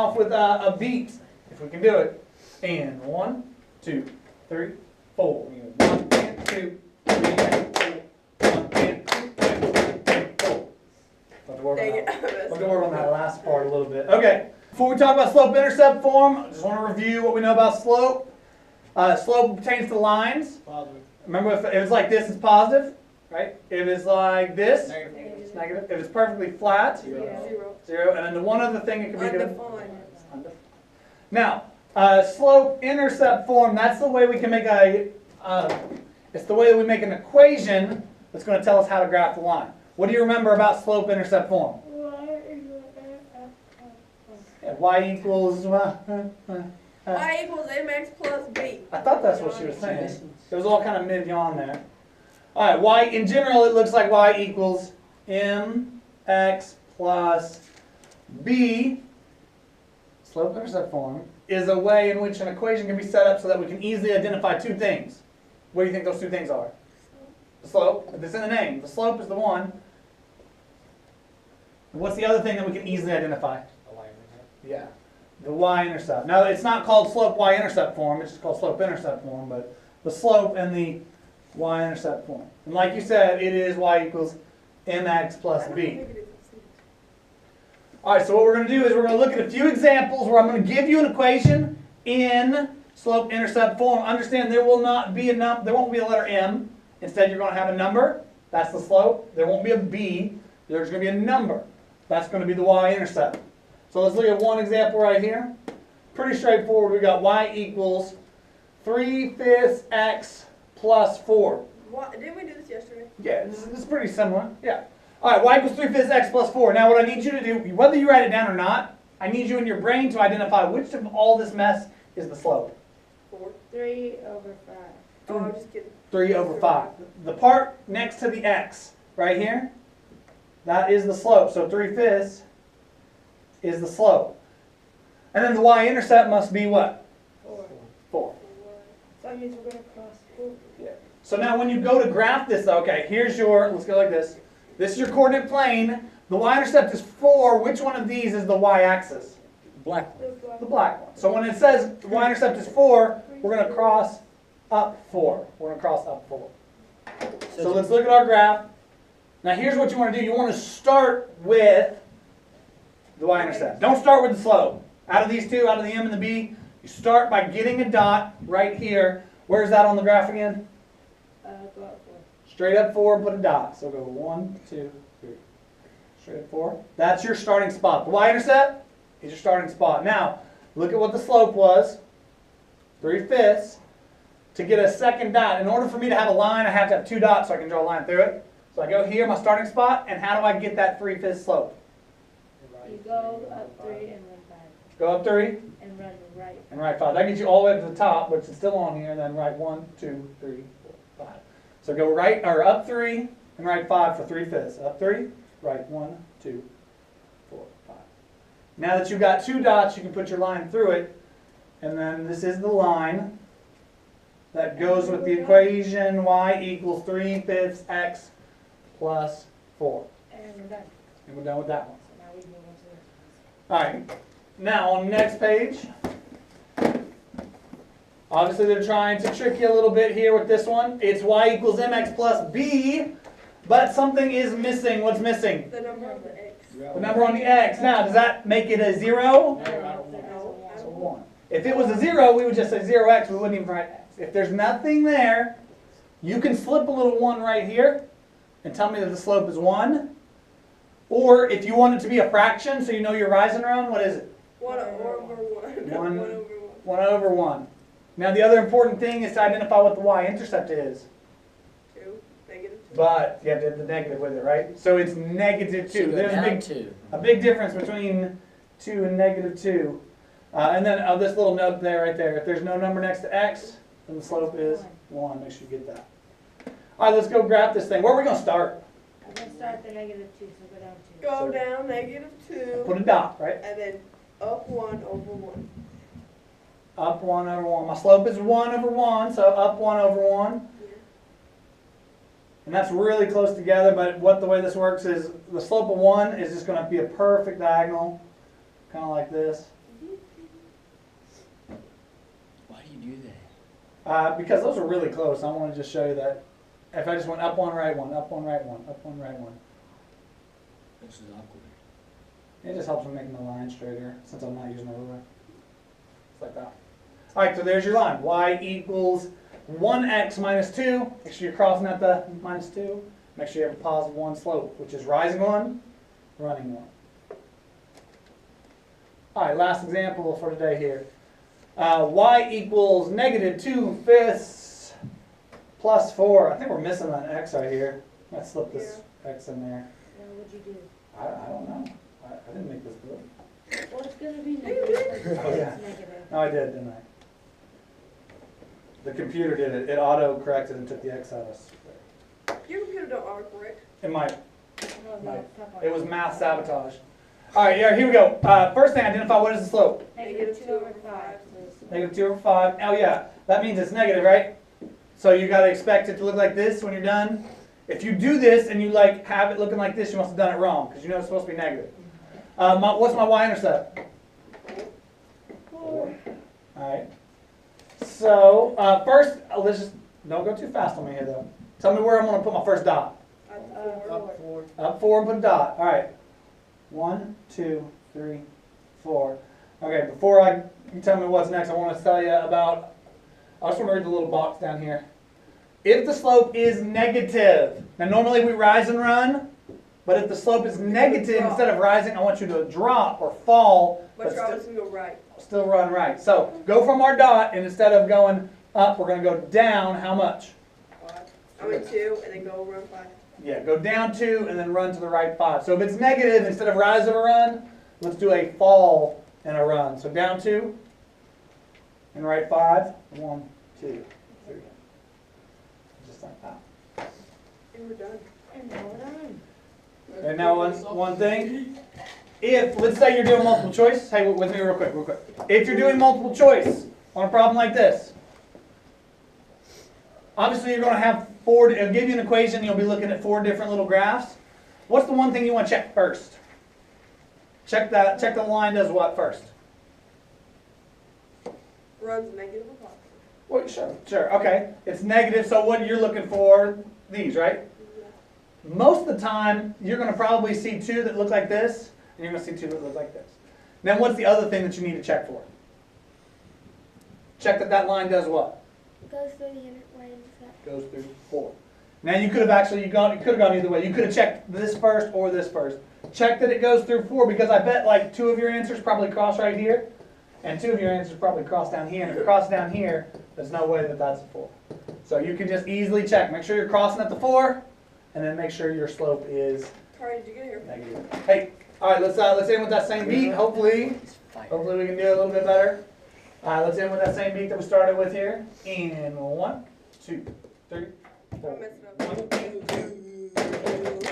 off with a beat, if we can do it. And 1, 2, 3, 4. 1 and 2, 3 and 4. 1 and 2, 3 and 4. We'll have to work on that last part a little bit. Okay. Before we talk about slope-intercept form, I just want to review what we know about slope. Slope pertains to lines. Positive. Remember, if it's like this, it's positive, right? If it's like this, Negative. it's negative. If it's perfectly flat, Zero. 0. And then the one other thing it could be doing. Undefined. Now, slope-intercept form, that's the way we can make it's the way that we make an equation that's going to tell us how to graph the line. What do you remember about slope-intercept form? Yeah, y equals, Y equals mx plus b. I thought that's what she was saying. It was all kind of mid-yawn there. All right, y, in general, it looks like y equals mx plus b. Slope-intercept form is a way in which an equation can be set up so that we can easily identify two things. What do you think those two things are? The slope, if it's in the name. The slope is the one. What's the other thing that we can easily identify? Yeah, the y-intercept. Now, it's not called slope y-intercept form, it's just called slope-intercept form, but the slope and the y-intercept form. And like you said, it is y equals mx plus b. All right, so what we're going to do is we're going to look at a few examples where I'm going to give you an equation in slope-intercept form. Understand there will not be there won't be a letter m. Instead, you're going to have a number. That's the slope. There won't be a b. There's going to be a number. That's going to be the y-intercept. So let's look at one example right here. Pretty straightforward. We got y equals 3/5 x plus 4. Didn't we do this yesterday? Yeah, this is pretty similar. Yeah. All right, y equals 3/5 x plus 4. Now what I need you to do, whether you write it down or not, I need you in your brain to identify which of all this mess is the slope. 4. 3 over 5. Oh, I'm just kidding. 3 over 5. The part next to the x, right here, that is the slope. So 3/5 is the slope. And then the y-intercept must be what? 4. 4. So that means we're going to cross 4. Yeah. So now when you go to graph this, okay, here's your, let's go like this. This is your coordinate plane. The y-intercept is 4. Which one of these is the y-axis? Black. The black one. So when it says the y-intercept is 4, we're going to cross up 4. We're going to cross up 4. So let's look at our graph. Now here's what you want to do. You want to start with the y-intercept. Don't start with the slope. Out of these two, out of the m and the b, you start by getting a dot right here. Where's that on the graph again? Go up 4. Straight up 4, put a dot. So go 1, 2, 3. Straight up 4. That's your starting spot. The y-intercept is your starting spot. Now, look at what the slope was. 3/5. To get a second dot, in order for me to have a line, I have to have 2 dots so I can draw a line through it. So I go here, my starting spot, and how do I get that 3/5 slope? You go up 3 and run 5. Go up 3 And run right. and right 5. That gets you all the way to the top, which is still on here, and then right 1, 2, 3, 4, 5. So go right or up 3 and right 5 for 3/5. Up 3, right 1, 2, 4, 5. Now that you've got 2 dots, you can put your line through it, and then this is the line that goes with the equation y equals 3/5 x plus 4. And we're done. And we're done with that one. So now we move on to this. All right. Now on the next page, obviously they're trying to trick you a little bit here with this one. It's y equals mx plus b, but something is missing. What's missing? The number of the x. The number on the x. Now, does that make it a 0? So 1. If it was a 0, we would just say 0x. We wouldn't even write x. If there's nothing there, you can slip a little 1 right here and tell me that the slope is 1. Or if you want it to be a fraction, so you know you're rising around, what is it? 1 over 1. 1 1 over 1. 1 over 1. Now the other important thing is to identify what the y-intercept is. 2. Negative 2. But you have to have the negative with it, right? So it's negative 2. There's a big difference between 2 and negative 2. And then this little note there, right there. If there's no number next to x, then the slope is 1. Make sure you get that. All right, let's go graph this thing. Where are we going to start? I'm going to start the negative 2, so go down 2. Go down negative 2. Put a dot, right? And then up 1 over 1. Up 1 over 1. My slope is 1 over 1, so up 1 over 1. And that's really close together, but the way this works is the slope of 1 is just going to be a perfect diagonal, kind of like this. do that? Because those are really close. I want to just show you that if I just went up one, right one, up one, right one, up one, right one, This is awkward. it just helps me make my line straighter since I'm not using a ruler. Just like that. All right, so there's your line. Y equals 1x minus 2. Make sure you're crossing at the minus 2. Make sure you have a positive 1 slope, which is rising 1, running 1. All right, last example for today here. Y equals negative 2/5 plus 4. I think we're missing an x right here. Let's slip this x in there. Now what'd you do? I don't know. I didn't make this good. Well, it's gonna be negative. Oh, yeah. It's negative. No, I did, didn't I? The computer did it. It auto-corrected and took the x out of us. Your computer don't autocorrect. It might. No, Right. top It was math sabotage. All right, yeah, here we go. First thing, identify what is the slope. Negative 2 over 5. Negative 2 over 5. Oh, yeah. That means it's negative, right? So you got to expect it to look like this when you're done. If you do this and you like have it looking like this, you must have done it wrong because you know it's supposed to be negative. What's my y-intercept? 4. All right. So first, let's just don't go too fast on me here though. Tell me where I'm going to put my first dot. Up 4. Up 4 and put a dot. All right. 1, 2, 3, 4. Okay. Before you tell me what's next, I want to tell you about. I just want to read the little box down here. If the slope is negative, now normally we rise and run, but if the slope is negative, instead of rising, I want you to drop or fall, But you're always gonna go right. still run right. So go from our dot, and instead of going up, we're going to go down. How much? 5. I mean 2, and then go run 5. Yeah, go down 2 and then run to the right 5. So if it's negative, instead of rise and a run, let's do a fall and a run. So down 2 and right 5. 1, 2, 3. Just like that. And we're done. And now we're done. And now one thing. If, let's say you're doing multiple choice. Hey, with me real quick. If you're doing multiple choice on a problem like this, obviously you're going to have it'll give you an equation, you'll be looking at 4 different little graphs. What's the one thing you want to check first? Check the line does what first? Runs negative or positive. Well, sure, okay. It's negative, so what you're looking for, these, right? Most of the time, you're going to probably see 2 that look like this, and you're going to see 2 that look like this. Then what's the other thing that you need to check for? Check that line does what? Goes through the y-intercept. Goes through 4. Now you could have actually, you could have gone either way. You could have checked this first or this first. Check that it goes through 4 because I bet like 2 of your answers probably cross right here, and 2 of your answers probably cross down here. And if it crosses down here, there's no way that that's a 4. So you can just easily check. Make sure you're crossing at the 4, and then make sure your slope is Sorry, did you get here? negative. Hey, all right, let's end with that same beat. Hopefully we can do it a little bit better. Let's end with that same beat that we started with here. In 1, 2, 3, 4. I messed it up.